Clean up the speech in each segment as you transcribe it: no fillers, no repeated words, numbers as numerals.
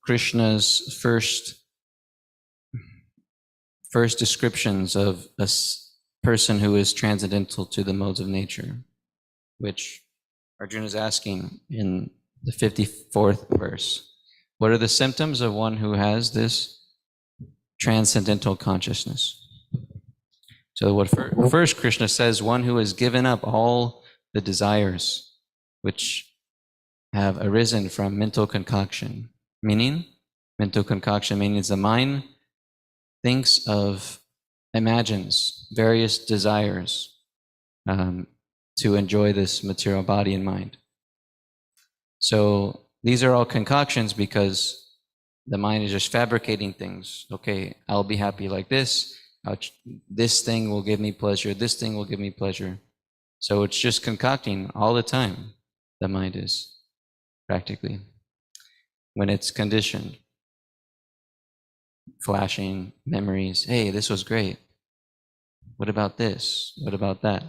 Krishna's first descriptions of a person who is transcendental to the modes of nature, which Arjuna is asking in the 54th verse. What are the symptoms of one who has this transcendental consciousness? So what first Krishna says, one who has given up all the desires which have arisen from mental concoction. Meaning, mental concoction means the mind imagines various desires to enjoy this material body and mind. So these are all concoctions because the mind is just fabricating things. Okay, I'll be happy like this. This thing will give me pleasure. This thing will give me pleasure. So it's just concocting all the time. The mind is practically when it's conditioned. Flashing memories. Hey, this was great. What about this? What about that?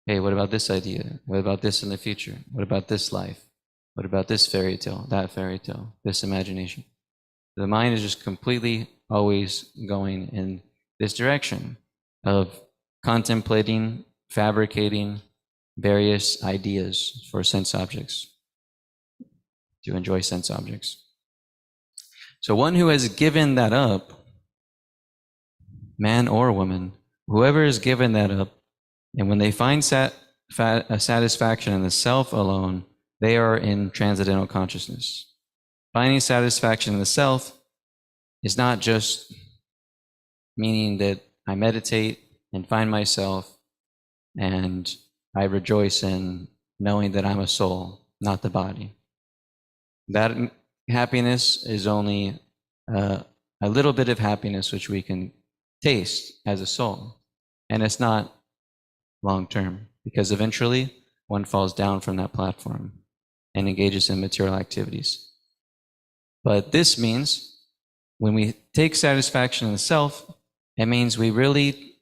Hey, what about this idea? What about this in the future? What about this life? What about this fairy tale, that fairy tale, this imagination? The mind is just completely always going in this direction of contemplating, fabricating various ideas for sense objects, to enjoy sense objects. So one who has given that up, man or woman, whoever has given that up, and when they find satisfaction in the self alone, they are in transcendental consciousness. Finding satisfaction in the self is not just meaning that I meditate and find myself and I rejoice in knowing that I'm a soul, not the body. That happiness is only a little bit of happiness which we can taste as a soul. And it's not long term, because eventually one falls down from that platform and engages in material activities. But this means when we take satisfaction in the self, it means we really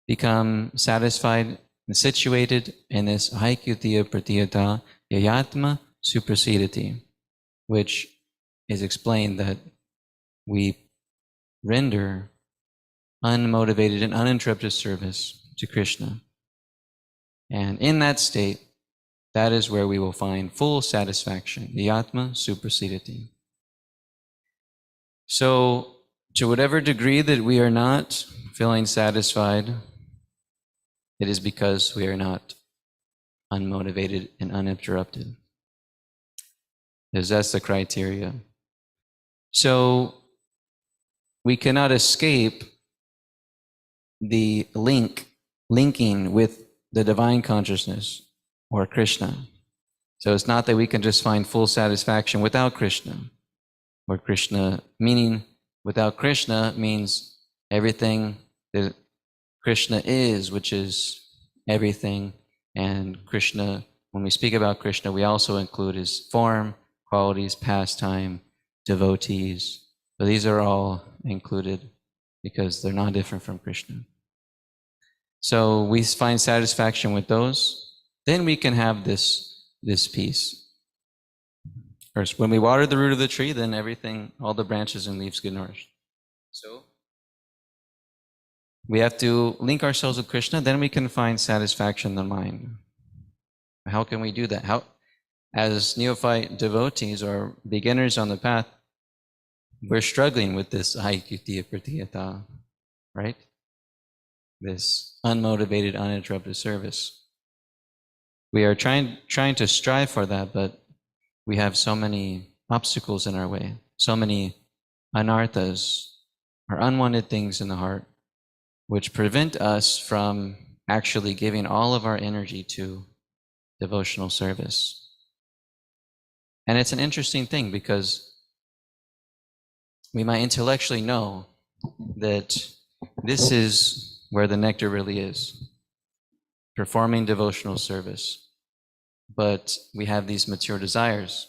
become satisfied and situated in this aikyutiya pratiyata yayatma supersedity, which is explained that we render unmotivated and uninterrupted service to Krishna. And in that state, that is where we will find full satisfaction, the Atma Supersediti. So, to whatever degree that we are not feeling satisfied, it is because we are not unmotivated and uninterrupted. Because that's the criteria. So, we cannot escape the linking with the divine consciousness or Krishna. So it's not that we can just find full satisfaction without Krishna, or Krishna, meaning without Krishna means everything that Krishna is, which is everything. And Krishna, when we speak about Krishna, we also include his form, qualities, pastime, devotees. But these are all included because they're not different from Krishna. So we find satisfaction with those, then we can have this peace. First, when we water the root of the tree, then everything, all the branches and leaves get nourished. So we have to link ourselves with Krishna, then we can find satisfaction in the mind. How can we do that? How, as neophyte devotees or beginners on the path, we're struggling with this aikyutiya pratiyata, right? This unmotivated, uninterrupted service. We are trying to strive for that, but we have so many obstacles in our way, so many anarthas, or unwanted things in the heart, which prevent us from actually giving all of our energy to devotional service. And it's an interesting thing because we might intellectually know that this is where the nectar really is, performing devotional service. But we have these material desires,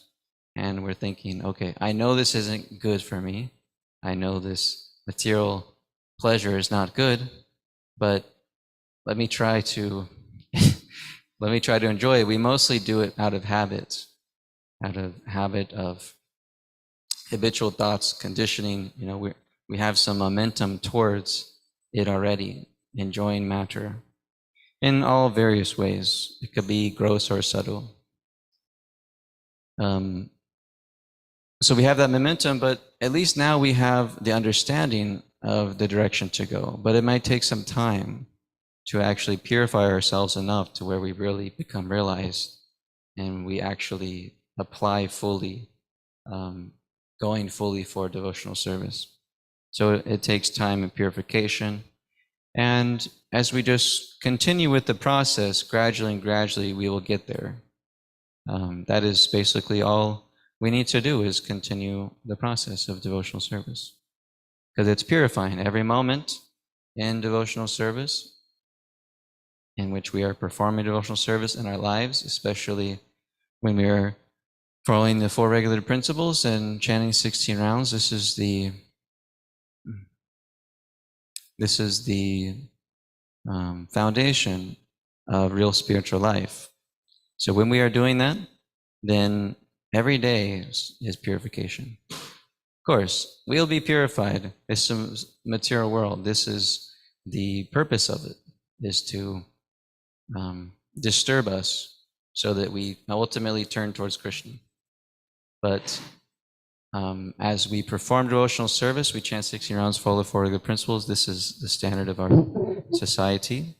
and we're thinking, okay, I know this isn't good for me. I know this material pleasure is not good, but let me try to enjoy it. We mostly do it out of habit of habitual thoughts, conditioning, we have some momentum towards it already, enjoying matter in all various ways. It could be gross or subtle. So we have that momentum, but at least now we have the understanding of the direction to go. But it might take some time to actually purify ourselves enough to where we really become realized and we actually apply fully, going fully for devotional service. So it takes time and purification. And as we just continue with the process, gradually, we will get there. That is basically all we need to do, is continue the process of devotional service. Because it's purifying. Every moment in devotional service, in which we are performing devotional service in our lives, especially when we are following the 4 regulated principles and chanting 16 rounds, this is the foundation of real spiritual life. So when we are doing that, then every day is purification. Of course, we'll be purified. It's a material world. This is the purpose of it, is to disturb us so that we ultimately turn towards Krishna. But as we perform devotional service, we chant 16 rounds, follow the 4 good principles. This is the standard of our society,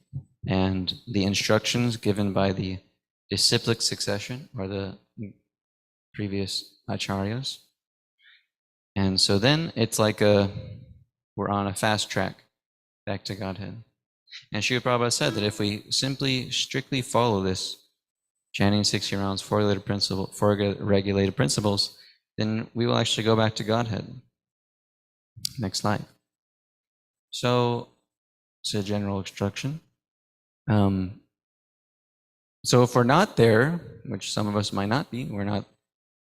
and the instructions given by the disciplic succession, or the previous acharyas. And so then it's like we're on a fast track back to Godhead. And Srila Prabhupada said that if we simply strictly follow this, chanting 60 rounds, 4 regulated principles, then we will actually go back to Godhead next life. So it's a general instruction. So if we're not there, which some of us might not be, we're not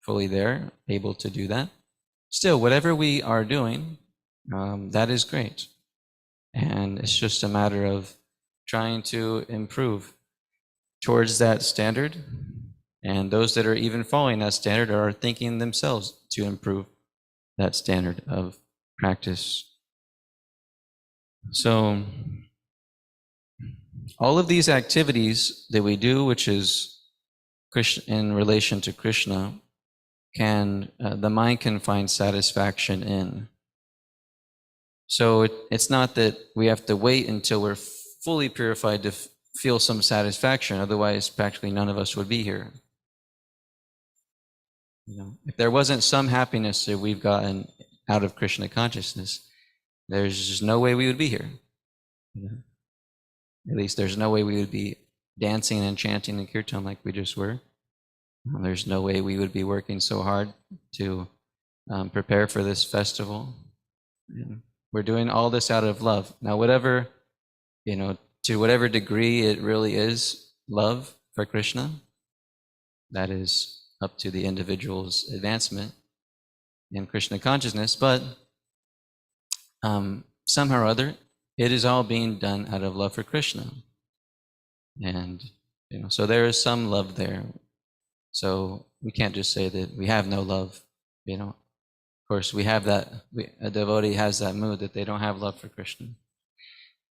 fully there, able to do that, still, whatever we are doing, that is great. And it's just a matter of trying to improve towards that standard. And those that are even following that standard are thinking themselves to improve that standard of practice. So all of these activities that we do, which is in relation to Krishna, the mind can find satisfaction in. So it's not that we have to wait until we're fully purified to feel some satisfaction. Otherwise, practically none of us would be here. If there wasn't some happiness that we've gotten out of Krishna consciousness, there's just no way we would be here. At least there's no way we would be dancing and chanting in kirtan like we just were. There's no way we would be working so hard to prepare for this festival. We're doing all this out of love. Now, whatever, to whatever degree it really is love for Krishna, that is up to the individual's advancement in Krishna consciousness. But somehow or other, it is all being done out of love for Krishna. And, so there is some love there. So we can't just say that we have no love, Of course, we have that, a devotee has that mood that they don't have love for Krishna.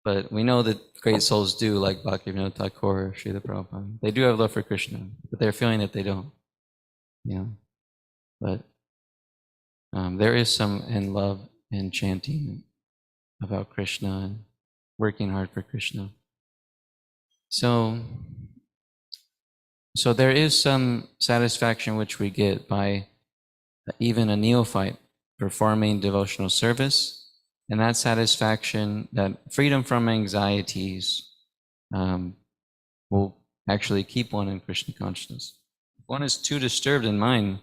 But we know that great souls do, like Bhaktivinoda Thakur or Srila Prabhupada. They do have love for Krishna, but they're feeling that they don't. But there is some in love and chanting about Krishna and working hard for Krishna. So there is some satisfaction which we get by even a neophyte performing devotional service, and that satisfaction, that freedom from anxieties, will actually keep one in Krishna consciousness. If one is too disturbed in mind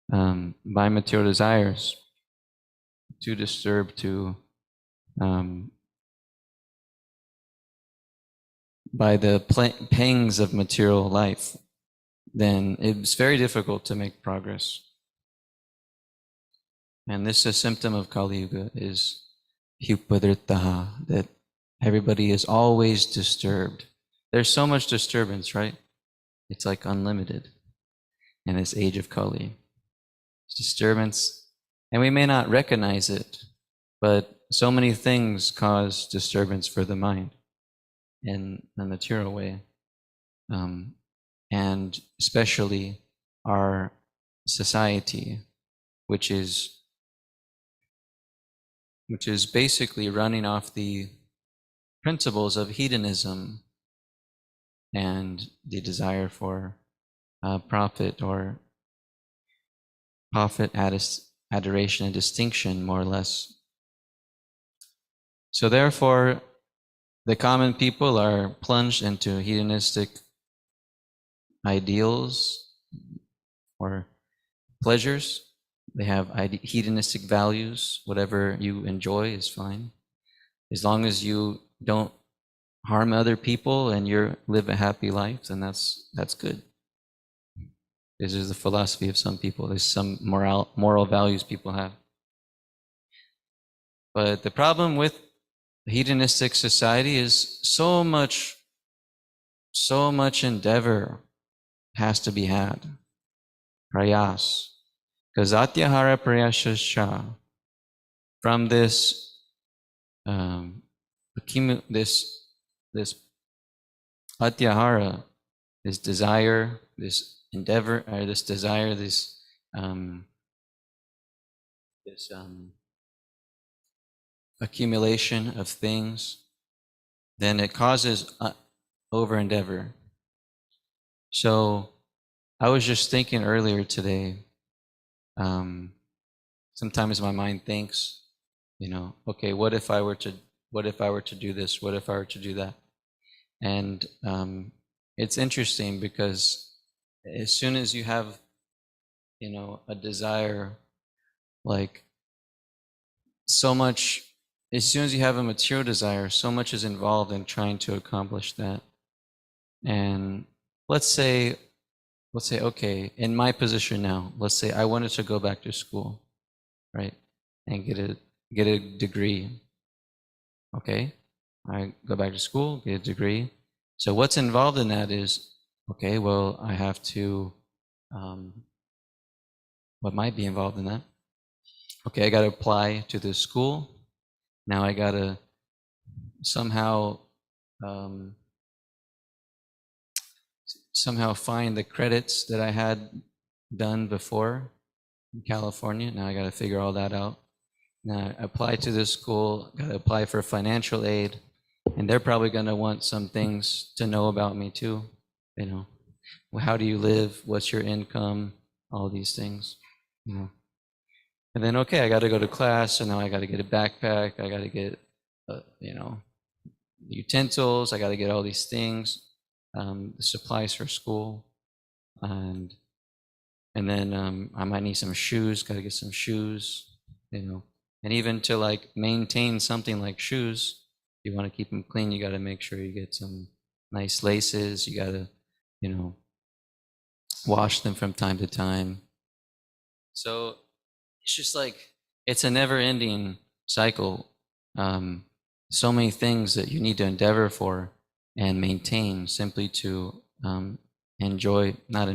by material desires, too disturbed by the pangs of material life, then it's very difficult to make progress. And this is a symptom of Kali Yuga, is hypadritaha, that everybody is always disturbed. There's so much disturbance, right? It's like unlimited in this age of Kali. Disturbance And we may not recognize it, but so many things cause disturbance for the mind in a material way. And especially our society, which is basically running off the principles of hedonism and the desire for profit or profit, adoration, and distinction, more or less. So therefore, the common people are plunged into hedonistic ideals or pleasures. They have hedonistic values. Whatever you enjoy is fine, as long as you don't harm other people and you live a happy life. Then that's good. This is the philosophy of some people. There's some moral values people have. But the problem with hedonistic society is so much endeavor has to be had. Prayas. Kazatyahara prayasascha. From this this atyahara, this desire, this endeavor, or this desire, this accumulation of things, then it causes over endeavor. So I was just thinking earlier today, sometimes my mind thinks, okay, what if I were to do this? What if I were to do that? And it's interesting because as soon as you have, a desire, like so much, as soon as you have a material desire, so much is involved in trying to accomplish that. And let's say, okay, in my position now, let's say I wanted to go back to school, right? And get a degree. Okay, I go back to school, get a degree. So what's involved in that is, okay, well, I have to, what might be involved in that? Okay, I got to apply to this school. Now I got to somehow find the credits that I had done before in California. Now I got to figure all that out. Now I apply to this school, got to apply for financial aid, and they're probably going to want some things to know about me too. Well, how do you live? What's your income? All these things. And then, okay, I got to go to class, so now I got to get a backpack. I got to get, utensils. I got to get all these things, the supplies for school, and then I might need some shoes. Got to get some shoes, and even to like maintain something like shoes, you want to keep them clean. You got to make sure you get some nice laces. You got to, wash them from time to time. So it's just like, it's a never-ending cycle. So many things that you need to endeavor for and maintain simply to enjoy, not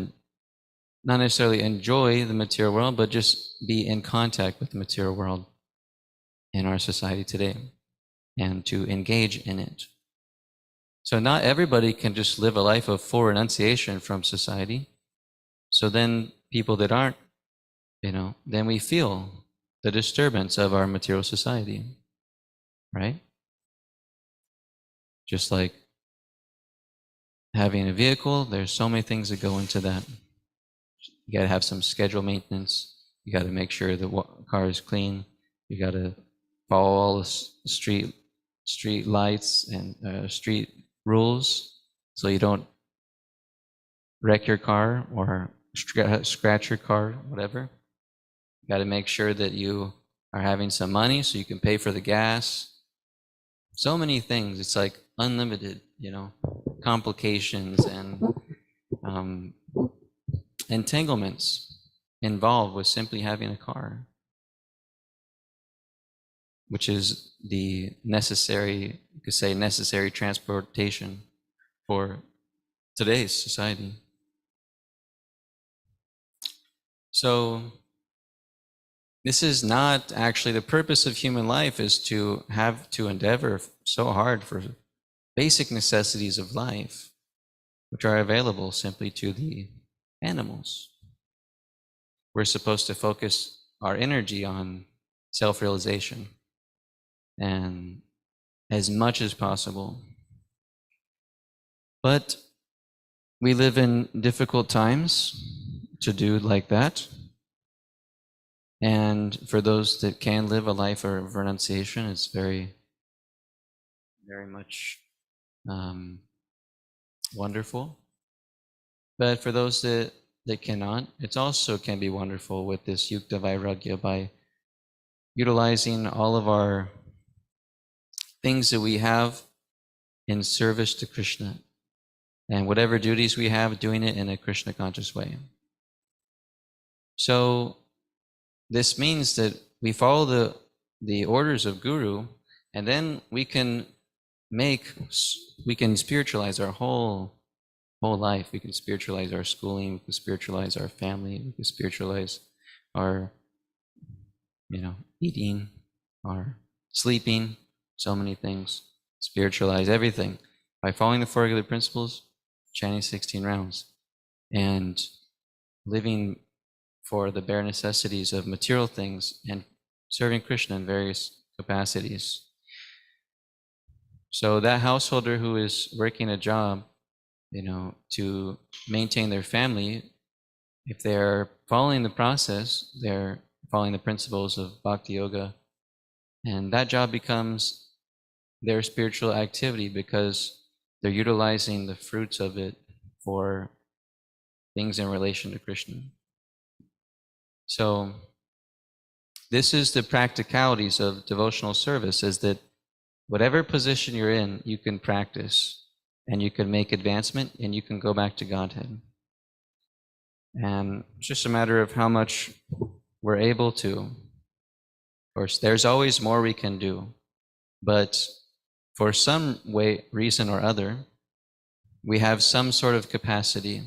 necessarily enjoy the material world, but just be in contact with the material world in our society today and to engage in it. So not everybody can just live a life of full renunciation from society. So then people that aren't, then we feel the disturbance of our material society, right? Just like having a vehicle, there's so many things that go into that. You got to have some schedule maintenance. You got to make sure the car is clean. You got to follow all the street lights and street rules, so you don't wreck your car or scratch your car, whatever. You got to make sure that you are having some money so you can pay for the gas. So many things. It's like unlimited, complications and entanglements involved with simply having a car, which is the necessary, you could say, necessary transportation for today's society. So this is not actually the purpose of human life, is to have to endeavor so hard for basic necessities of life, which are available simply to the animals. We're supposed to focus our energy on self-realization and as much as possible. But we live in difficult times to do like that. And for those that can live a life of renunciation, it's very, very much wonderful. But for those that cannot, it also can be wonderful with this yukta vairagya, by utilizing all of our things that we have in service to Krishna, and whatever duties we have, doing it in a Krishna conscious way. So this means that we follow the orders of Guru, and then we can spiritualize our whole life. We can spiritualize our schooling, we can spiritualize our family, we can spiritualize our, eating, our sleeping, so many things. Spiritualize everything by following the Four Regular Principles, chanting 16 rounds, and living for the bare necessities of material things and serving Krishna in various capacities. So that householder who is working a job, to maintain their family, if they're following the process, they're following the principles of Bhakti Yoga, and that job becomes their spiritual activity because they're utilizing the fruits of it for things in relation to Krishna. So this is the practicalities of devotional service, is that whatever position you're in, you can practice and you can make advancement and you can go back to Godhead. And it's just a matter of how much we're able to. Of course, there's always more we can do, but for some reason or other, we have some sort of capacity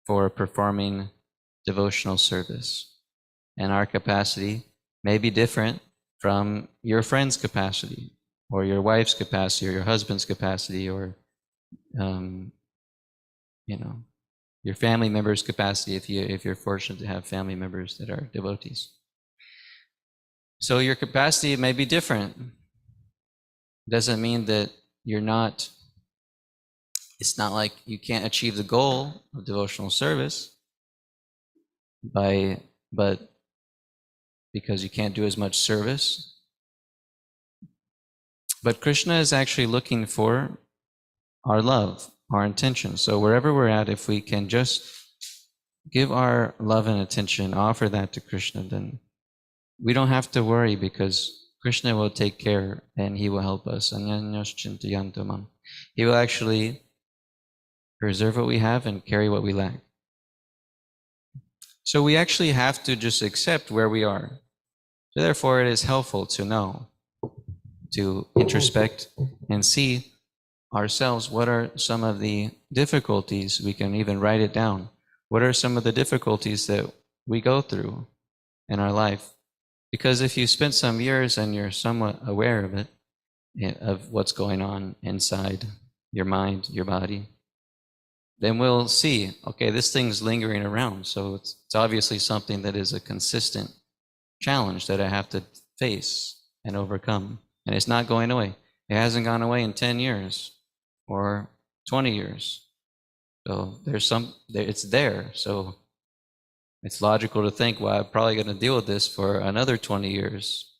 for performing devotional service. And our capacity may be different from your friend's capacity, or your wife's capacity, or your husband's capacity, or your family member's capacity, if you're fortunate to have family members that are devotees. So your capacity may be different. Doesn't mean that it's not like you can't achieve the goal of devotional service but because you can't do as much service. But Krishna is actually looking for our love, our intention. So wherever we're at, if we can just give our love and attention, offer that to Krishna, then we don't have to worry, because Krishna will take care and he will help us. He will actually preserve what we have and carry what we lack. So we actually have to just accept where we are. So therefore, it is helpful to know, to introspect and see ourselves. What are some of the difficulties? We can even write it down. What are some of the difficulties that we go through in our life? Because if you spent some years and you're somewhat aware of it, of what's going on inside your mind, your body, then we'll see, okay, this thing's lingering around. So it's obviously something that is a consistent challenge that I have to face and overcome. And it's not going away. It hasn't gone away in 10 years or 20 years. So it's there. So it's logical to think, well, I'm probably going to deal with this for another 20 years.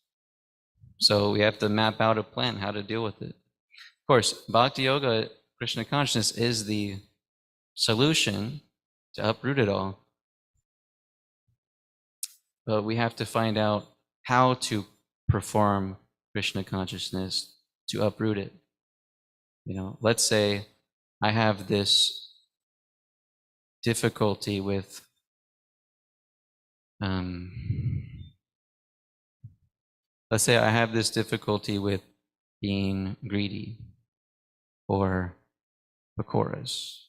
So we have to map out a plan how to deal with it. Of course, Bhakti Yoga, Krishna consciousness, is the solution to uproot it all. But we have to find out how to perform Krishna consciousness to uproot it. Let's say I have this difficulty with being greedy or pakoras.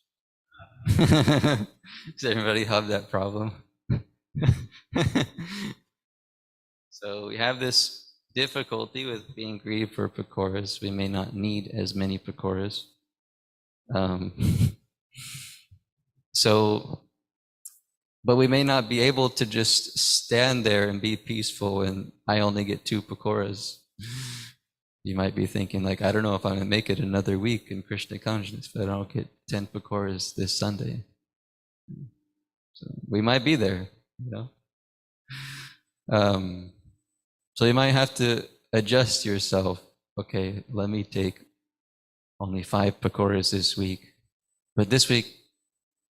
Does everybody have that problem? So we have this difficulty with being greedy for pakoras. We may not need as many pakoras. Um, so, but we may not be able to just stand there and be peaceful and I only get 2 pakoras. You might be thinking, like, I don't know if I'm going to make it another week in Krishna consciousness, but I don't get 10 pakoras this Sunday. So we might be there, you know. So you might have to adjust yourself. Okay, let me take only 5 pakoras this week, but this week,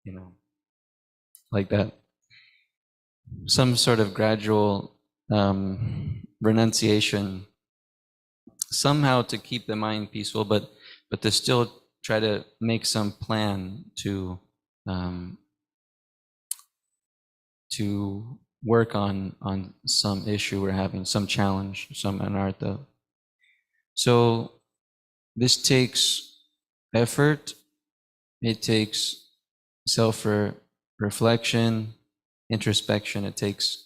you know, like that. Some sort of gradual renunciation, somehow to keep the mind peaceful, but to still try to make some plan to work on some issue we're having, some challenge, some anartha. So this takes effort. It takes self-reflection, introspection. It takes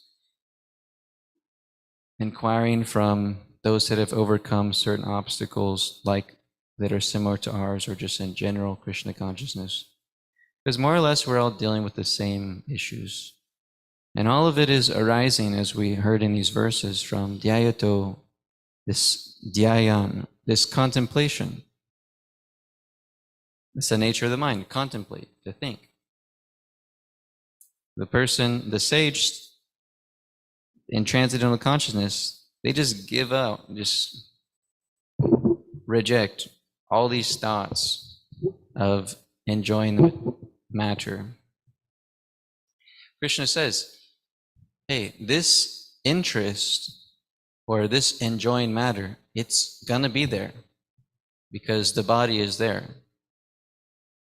inquiring from those that have overcome certain obstacles, like that are similar to ours, or just in general Krishna consciousness. Because more or less we're all dealing with the same issues. And all of it is arising, as we heard in these verses, from dhyayato, this dhyayan, this contemplation. It's the nature of the mind, contemplate, to think. The person, the sage, in Transcendental Consciousness, they just give out, just reject all these thoughts of enjoying the matter. Krishna says, hey, this interest or this enjoying matter, it's gonna be there because the body is there.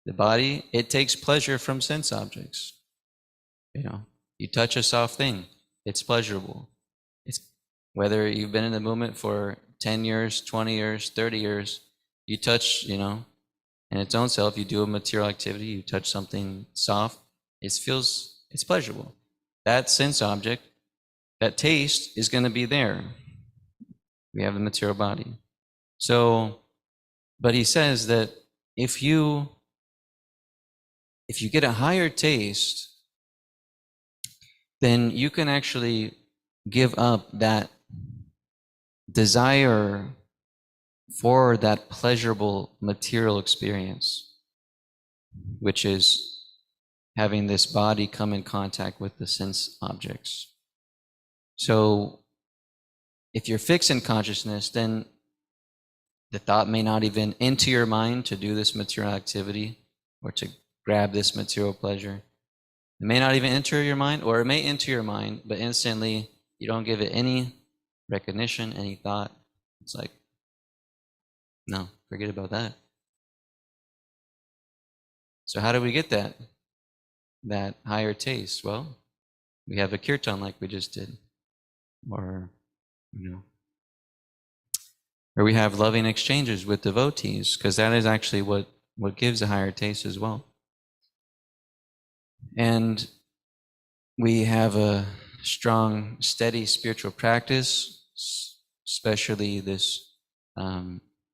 The body, it takes pleasure from sense objects. You know, you touch a soft thing, it's pleasurable. It's whether you've been in the movement for 10 years, 20 years, 30 years, you touch, you know, in its own self, you do a material activity, you touch something soft, it's pleasurable. That sense object, that taste is going to be there. We have the material body. So, but he says that if you get a higher taste, then you can actually give up that desire for that pleasurable material experience, which is having this body come in contact with the sense objects. So if you're fixed in consciousness, then the thought may not even enter your mind to do this material activity or to grab this material pleasure. It may not even enter your mind, or it may enter your mind, but instantly you don't give it any recognition, any thought. It's like, no, forget about that. So how do we get that higher taste? Well, we have a kirtan like we just did, or or we have loving exchanges with devotees, because that is actually what gives a higher taste as well. And we have a strong, steady spiritual practice, especially this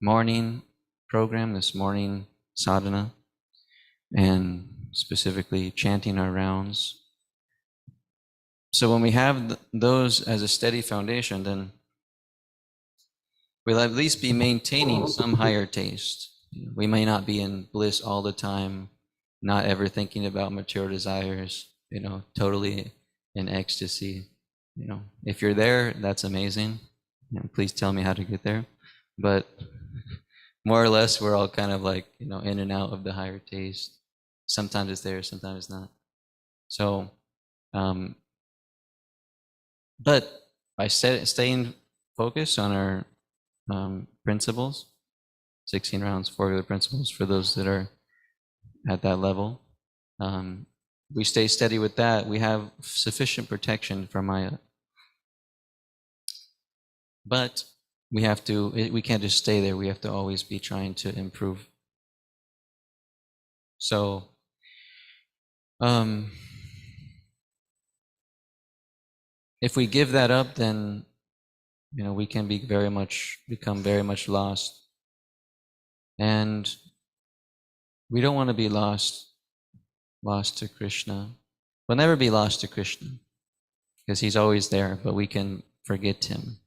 morning program, this morning sadhana, and specifically chanting our rounds. So when we have those as a steady foundation, then we'll at least be maintaining some higher taste. We may not be in bliss all the time, not ever thinking about material desires, totally in ecstasy. If you're there, that's amazing. Please tell me how to get there. But more or less, we're all kind of like, in and out of the higher taste. Sometimes it's there, sometimes it's not. So, but by staying focused on our principles, 16 rounds, 4 other principles for those that are at that level, we stay steady with that, we have sufficient protection from Maya. But we can't just stay there. We have to always be trying to improve. So, if we give that up, then we can become very much lost. And we don't want to be lost to Krishna. We'll never be lost to Krishna because he's always there, but we can forget him.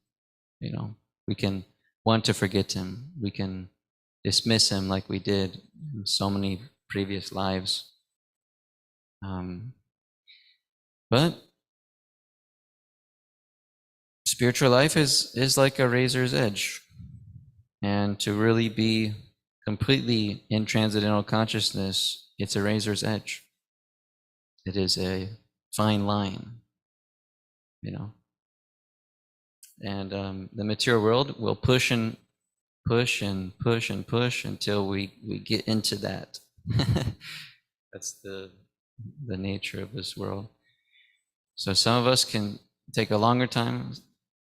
We can want to forget him. We can dismiss him like we did in so many previous lives. But spiritual life is like a razor's edge. And to really be completely in transcendental consciousness, it's a razor's edge. It is a fine line, And the material world will push and push and push and push until we get into that. That's the nature of this world. So some of us can take a longer time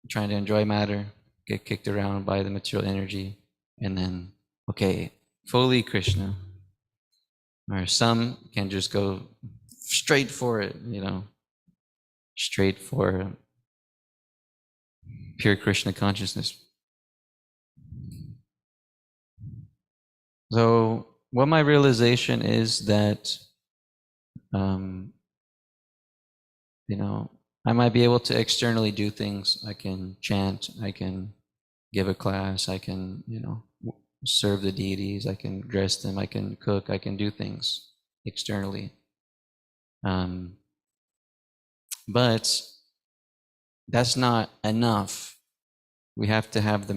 trying to enjoy matter, get kicked around by the material energy, and then, okay, fully Krishna. Or some can just go straight for it, straight for pure Krishna consciousness. So what my realization is that, I might be able to externally do things. I can chant, I can give a class, I can, serve the deities, I can dress them, I can cook, I can do things externally. But that's not enough. We have to have the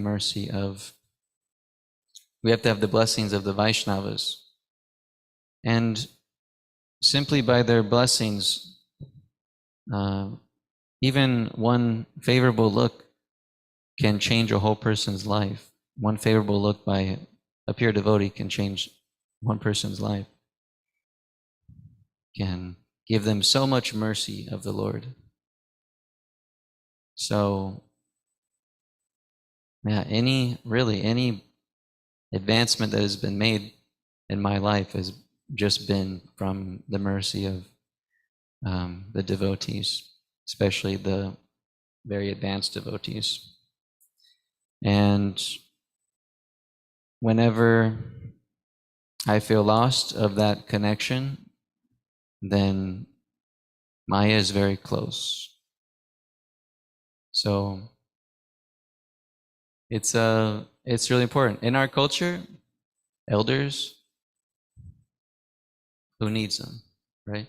blessings of the Vaishnavas. And simply by their blessings, even one favorable look can change a whole person's life. One favorable look by a pure devotee can change one person's life, can give them so much mercy of the Lord. So, yeah, any advancement that has been made in my life has just been from the mercy of the devotees, especially the very advanced devotees. And whenever I feel lost of that connection, then Maya is very close. So it's really important. In our culture, elders, who needs them, right?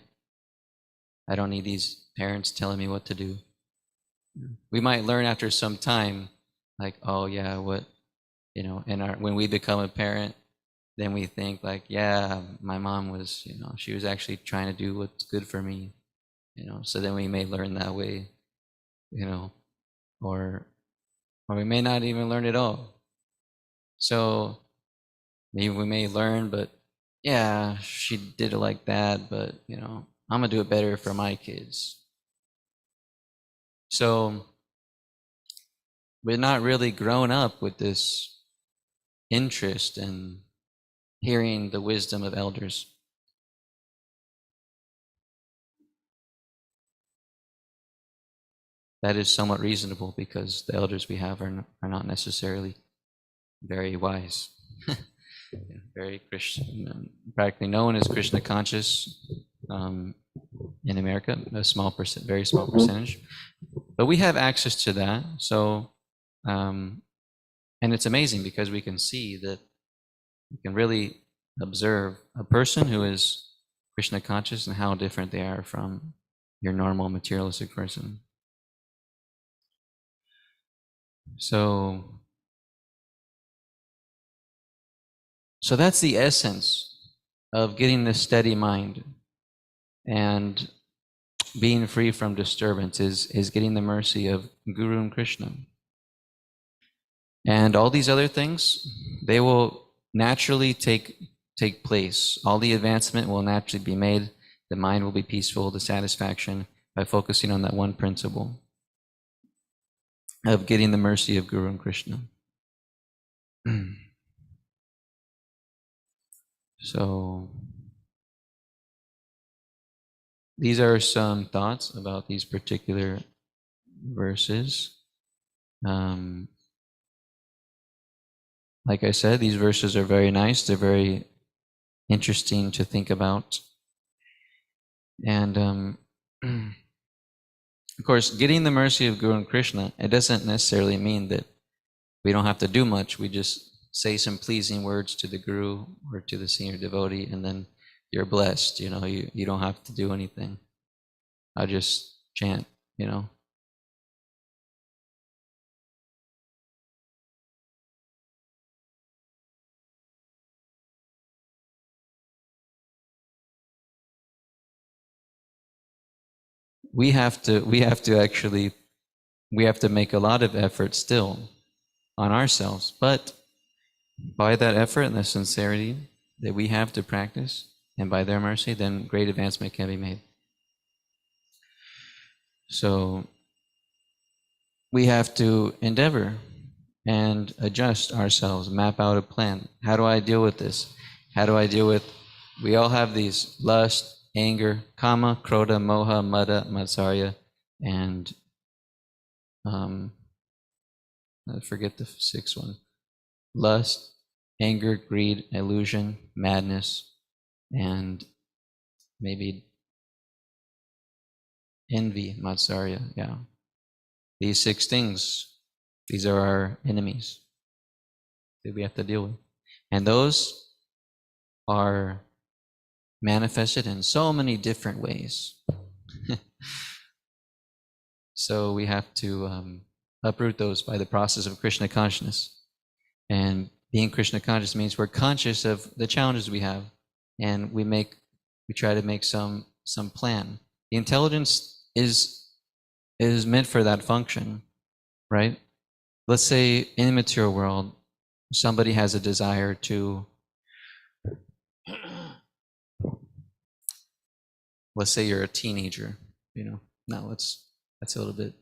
I don't need these parents telling me what to do. We might learn after some time, like, oh yeah, what, when we become a parent, then we think like, yeah, my mom was, she was actually trying to do what's good for me, so then we may learn that way, or we may not even learn at all. So maybe we may learn, but yeah, she did it like that, but I'm gonna do it better for my kids. So we're not really grown up with this interest in hearing the wisdom of elders. That is somewhat reasonable because the elders we have are not necessarily very wise. Very Krishna, practically no one is Krishna conscious in America, very small percentage. But we have access to that. So, and it's amazing because we can see that we can really observe a person who is Krishna conscious and how different they are from your normal materialistic person. So that's the essence of getting this steady mind and being free from disturbance is getting the mercy of Guru and Krishna. And all these other things, they will naturally take place. All the advancement will naturally be made. The mind will be peaceful, the satisfaction, by focusing on that one principle of getting the mercy of Guru and Krishna. So these are some thoughts about these particular verses. Like I said, these verses are very nice. They're very interesting to think about. And of course, getting the mercy of Guru and Krishna, it doesn't necessarily mean that we don't have to do much. We just say some pleasing words to the Guru or to the senior devotee, and then you're blessed. You don't have to do anything. I just chant, We have to actually, we have to make a lot of effort still on ourselves. But by that effort and the sincerity that we have to practice, and by their mercy, then great advancement can be made. So we have to endeavor and adjust ourselves, map out a plan. How do I deal with this? How do I deal with, we all have these: lust, anger, kama, krodha, moha, mada, matsarya, and I forget the sixth one. Lust, anger, greed, illusion, madness, and maybe envy, matsarya. Yeah. These 6 things, these are our enemies that we have to deal with. And those are manifested in so many different ways. So we have to uproot those by the process of Krishna consciousness. And being Krishna conscious means we're conscious of the challenges we have, and we try to make some plan. The intelligence is meant for that function, right? Let's say in the material world, somebody has a desire to, let's say you're a teenager, no, that's a little bit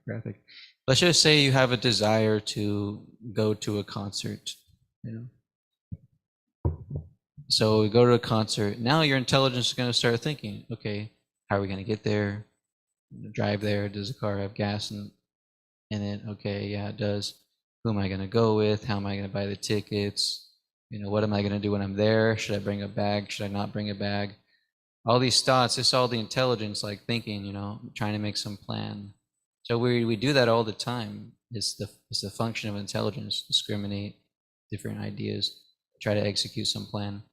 graphic. Let's just say you have a desire to go to a concert, So we go to a concert. Now your intelligence is going to start thinking, okay, how are we going to get there? Drive there? Does the car have gas in it? Okay, yeah, it does. Who am I going to go with? How am I going to buy the tickets? What am I going to do when I'm there? Should I bring a bag? Should I not bring a bag? All these thoughts, it's all the intelligence, like thinking, trying to make some plan. So we do that all the time. It's the function of intelligence: discriminate different ideas, try to execute some plan.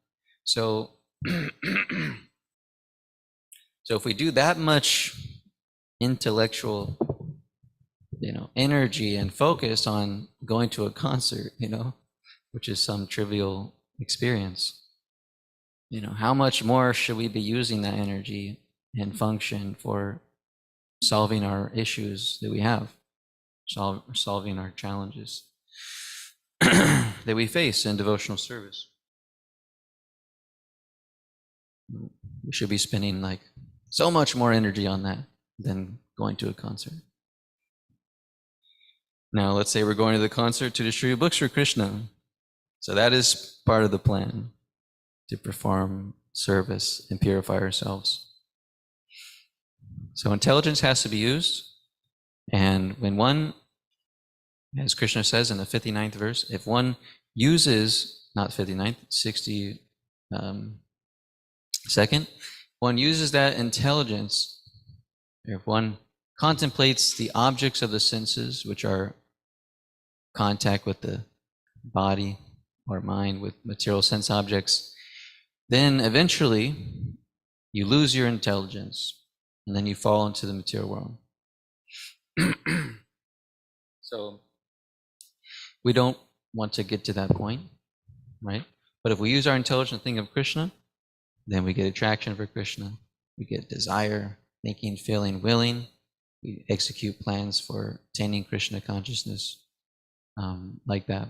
So, so if we do that much intellectual, energy and focus on going to a concert, which is some trivial experience, how much more should we be using that energy and function for solving our issues that we have, solving our challenges that we face in devotional service? We should be spending like so much more energy on that than going to a concert. Now, let's say we're going to the concert to distribute books for Krishna. So that is part of the plan, to perform service and purify ourselves. So intelligence has to be used. And when one, as Krishna says in the 59th verse, if one uses, not 59th, 62nd, one uses that intelligence, if one contemplates the objects of the senses, which are contact with the body or mind with material sense objects, then eventually you lose your intelligence and then you fall into the material world. So we don't want to get to that point, right? But if we use our intelligence to think of Krishna, then we get attraction for Krishna. We get desire, thinking, feeling, willing. We execute plans for attaining Krishna consciousness, like that.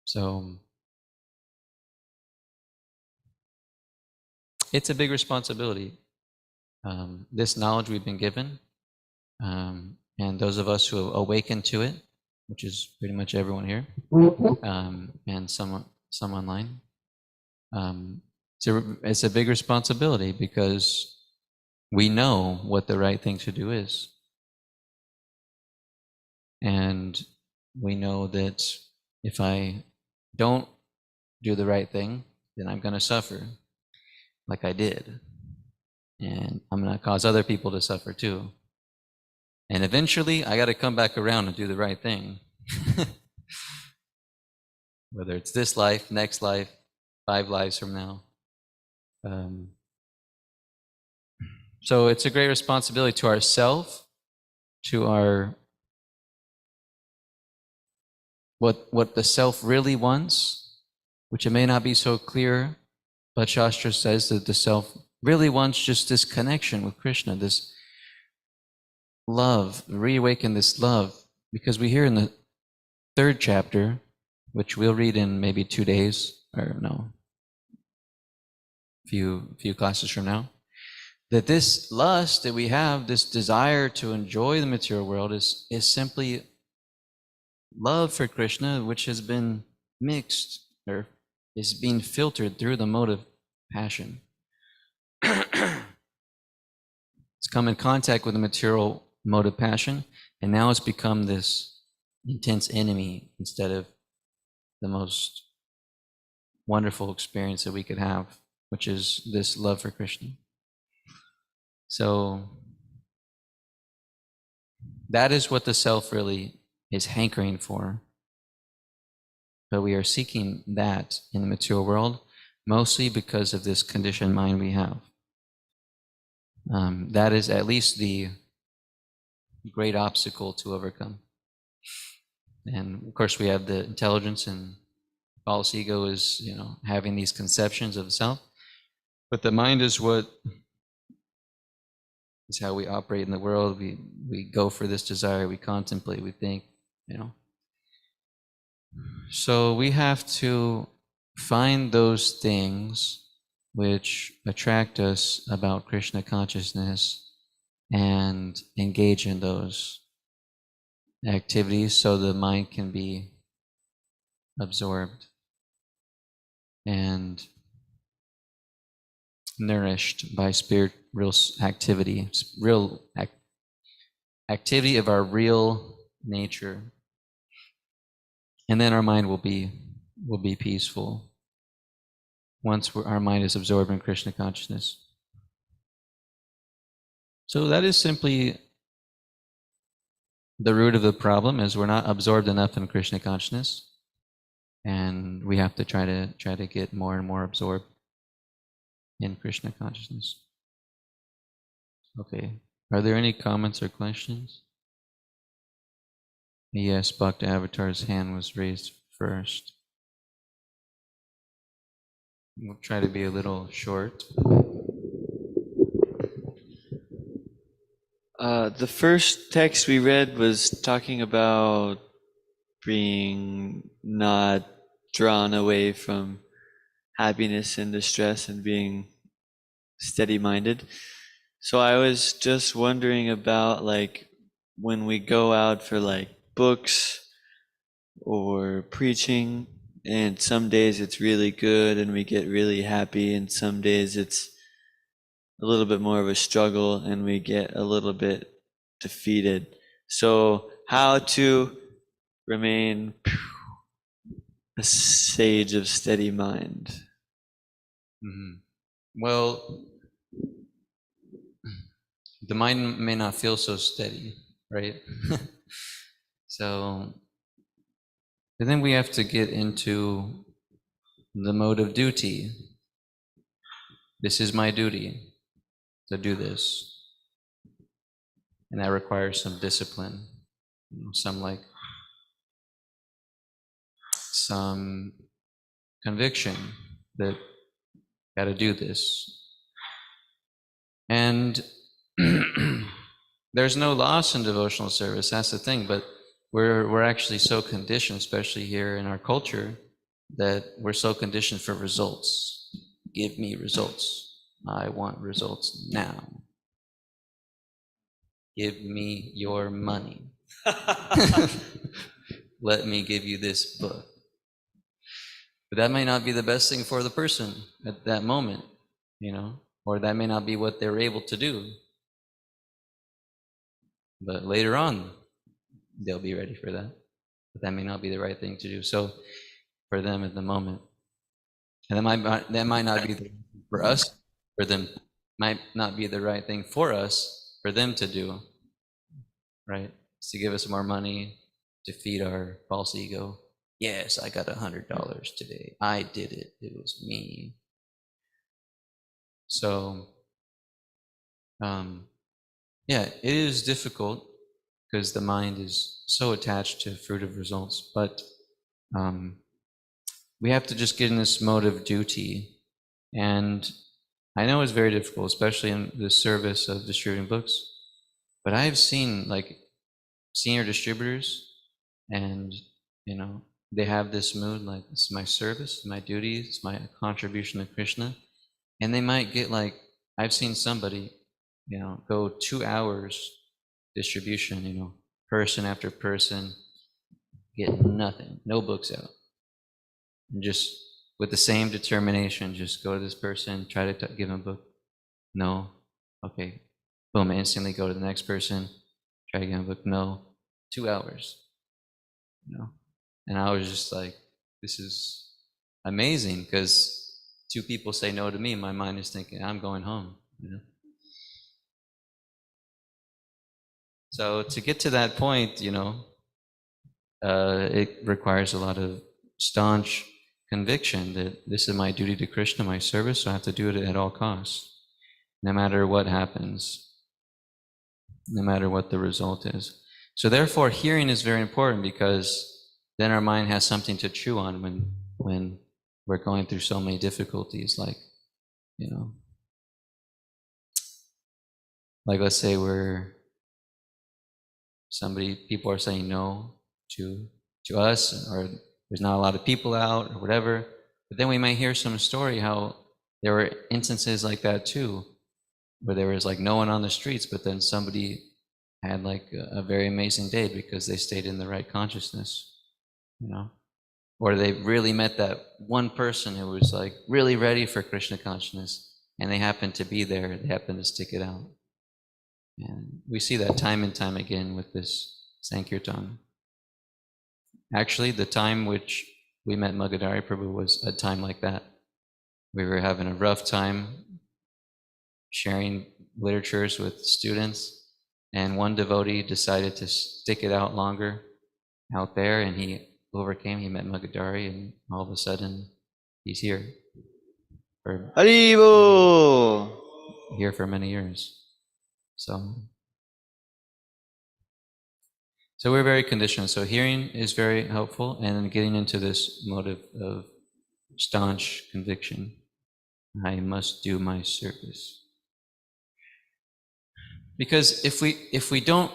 So it's a big responsibility. This knowledge we've been given, and those of us who have awakened to it, which is pretty much everyone here, and some online, it's a big responsibility because we know what the right thing to do is. And we know that if I don't do the right thing, then I'm going to suffer like I did. And I'm going to cause other people to suffer too. And eventually, I got to come back around and do the right thing. Whether it's this life, next life, 5 lives from now. So it's a great responsibility to ourself, to our what the self really wants, which it may not be so clear, but Shastra says that the self really wants just this connection with Krishna, this love, reawaken this love, because we hear in the 3rd chapter, which we'll read in maybe 2 days, or no, few classes from now, that this lust that we have, this desire to enjoy the material world is simply love for Krishna, which has been mixed or is being filtered through the mode of passion. It's come in contact with the material mode of passion, and now it's become this intense enemy instead of the most wonderful experience that we could have, which is this love for Krishna. So that is what the self really is hankering for. But we are seeking that in the material world, mostly because of this conditioned mind we have. That is at least the great obstacle to overcome. And of course, we have the intelligence, and false ego is, having these conceptions of the self. But the mind is what is how we operate in the world. We go for this desire, we contemplate, we think, So we have to find those things which attract us about Krishna consciousness and engage in those activities so the mind can be absorbed and nourished by real activity, activity of our real nature. And then our mind will be peaceful once our mind is absorbed in Krishna consciousness. So that is simply the root of the problem, is we're not absorbed enough in Krishna consciousness, and we have to try to get more and more absorbed in Krishna consciousness. Okay, are there any comments or questions? Yes, Bhakta Avatar's hand was raised first. We'll try to be a little short. The first text we read was talking about being not drawn away from happiness and distress and being steady-minded. So I was just wondering about when we go out for books or preaching, and some days it's really good and we get really happy, and some days it's a little bit more of a struggle and we get a little bit defeated. So how to remain a sage of steady mind? Mm-hmm. Well, the mind may not feel so steady, right? So, and then we have to get into the mode of duty. This is my duty to do this. And that requires some discipline, some conviction that got to do this. And there's no loss in devotional service, that's the thing, but we're actually so conditioned, especially here in our culture, that we're so conditioned for results. Give me results. I want results now. Give me your money. Let me give you this book. But that may not be the best thing for the person at that moment, or that may not be what they're able to do. But later on, they'll be ready for that. But that may not be the right thing to do. So for them at the moment, and that might not be the, for us, for them, might not be the right thing for us, for them to do, right? It's to give us more money to feed our false ego. Yes, I got $100 today. I did it. It was me. So, yeah, it is difficult because the mind is so attached to fruitive results, but we have to just get in this mode of duty. And I know it's very difficult, especially in the service of distributing books, but I've seen like senior distributors, and they have this mood like, this is my service, my duty, it's my contribution to Krishna. And they might get like, I've seen somebody go 2 hours distribution, person after person, get nothing, no books out, and just with the same determination, just go to this person, try to give him a book. No. Okay. Boom, instantly go to the next person, try to give him a book. No. 2 hours. And I was just like, this is amazing, because 2 people say no to me, my mind is thinking, I'm going home. So to get to that point, it requires a lot of staunch conviction that this is my duty to Krishna, my service, so I have to do it at all costs, no matter what happens, no matter what the result is. So therefore, hearing is very important, because then our mind has something to chew on when we're going through so many difficulties, like let's say people are saying no to us, or there's not a lot of people out or whatever. But then we might hear some story how there were instances like that too, where there was like no one on the streets, but then somebody had like a very amazing day because they stayed in the right consciousness, or they really met that one person who was like really ready for Krishna consciousness, and they happened to be there, they happened to stick it out. And we see that time and time again with this Sankirtan. Actually, the time which we met Magadari Prabhu was a time like that. We were having a rough time sharing literatures with students, and one devotee decided to stick it out longer out there, and he overcame. He met Magadari, and all of a sudden, he's here for Haribo! here for many years. So we're very conditioned. So hearing is very helpful, and then getting into this motive of staunch conviction. I must do my service. Because if we don't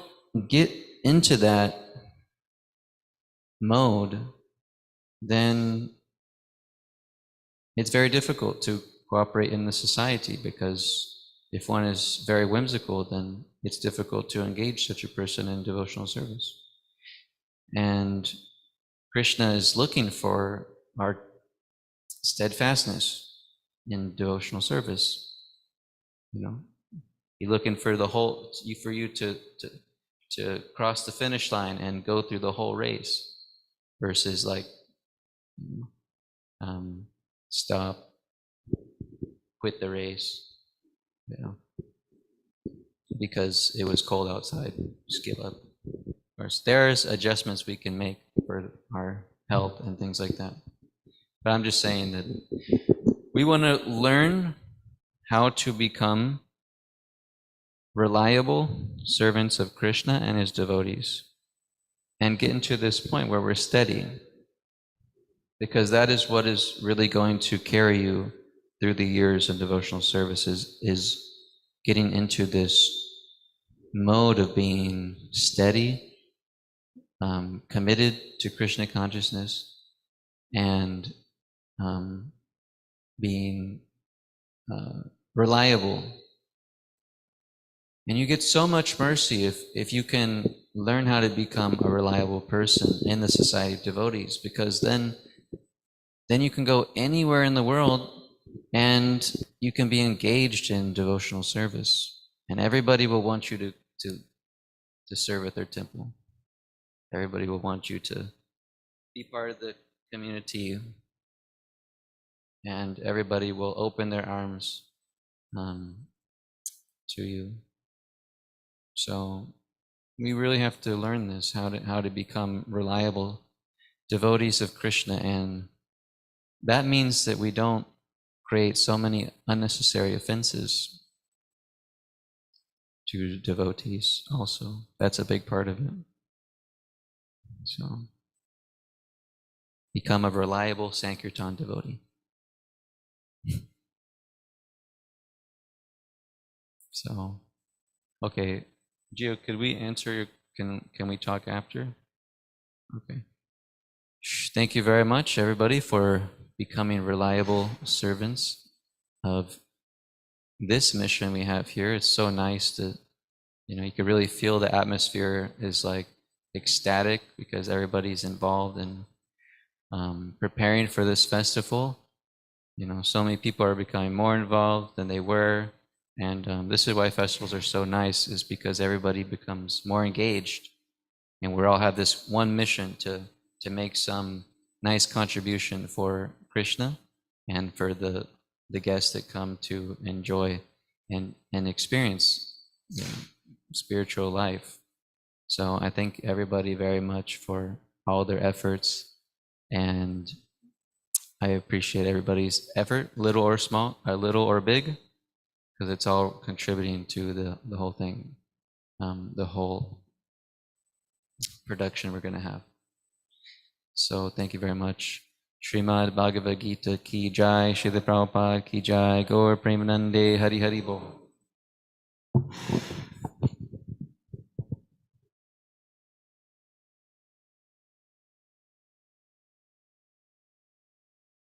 get into that mode, then it's very difficult to cooperate in the society, because if one is very whimsical, then it's difficult to engage such a person in devotional service. And Krishna is looking for our steadfastness in devotional service. He's looking for for you to cross the finish line and go through the whole race, versus like stop, quit the race, because it was cold outside, just give up. Of course, there's adjustments we can make for our health and things like that. But I'm just saying that we want to learn how to become reliable servants of Krishna and his devotees, and get into this point where we're steady, because that is what is really going to carry you through the years of devotional services, is getting into this mode of being steady, committed to Krishna consciousness, and being reliable. And you get so much mercy if you can learn how to become a reliable person in the society of devotees, because then you can go anywhere in the world and you can be engaged in devotional service, and everybody will want you to serve at their temple. Everybody will want you to be part of the community, and everybody will open their arms to you. So we really have to learn this, how to become reliable devotees of Krishna, and that means that we don't create so many unnecessary offenses to devotees also. That's a big part of it. So become a reliable Sankirtan devotee. So, okay, Gio, could we answer your, can we talk after? Okay. Thank you very much, everybody, for becoming reliable servants of this mission we have here. It's so nice to, you can really feel the atmosphere is like ecstatic because everybody's involved in preparing for this festival. So many people are becoming more involved than they were. And this is why festivals are so nice, is because everybody becomes more engaged. And we all have this one mission to make some nice contribution for Krishna and for the guests that come to enjoy and experience spiritual life. So I thank everybody very much for all their efforts, and I appreciate everybody's effort, little or small, little or big, because it's all contributing to the whole thing, the whole production we're going to have. So thank you very much. Srimad Bhagavad Gita ki jai, Srila Prabhupada ki jai, Gaur Premanande Hari Hari Bol.